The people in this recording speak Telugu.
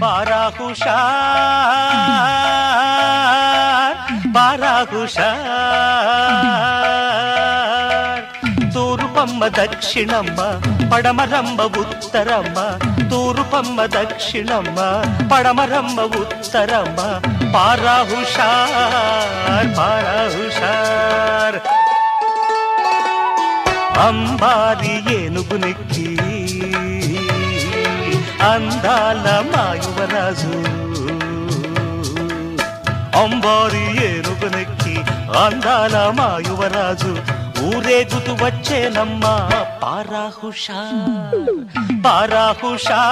బారా హుషార్ బారా హుషార్ తూర్పమ్మ దక్షిణమ్మ పడమరమ్మ ఉత్తరమ్మ తూర్పమ్మ దక్షిణమ్మ పడమరమ్మ ఉత్తరమ్మ బారా హుషార్ బారా హుషార్ అంబారి ఏనుగునెక్కి అందాల మాయువరాజు అంబారి ఏనుగునెక్కి అందాల మాయువరాజు ఊరేగుతూ వచ్చేనమ్మా బారా హుషార్ బారా హుషార్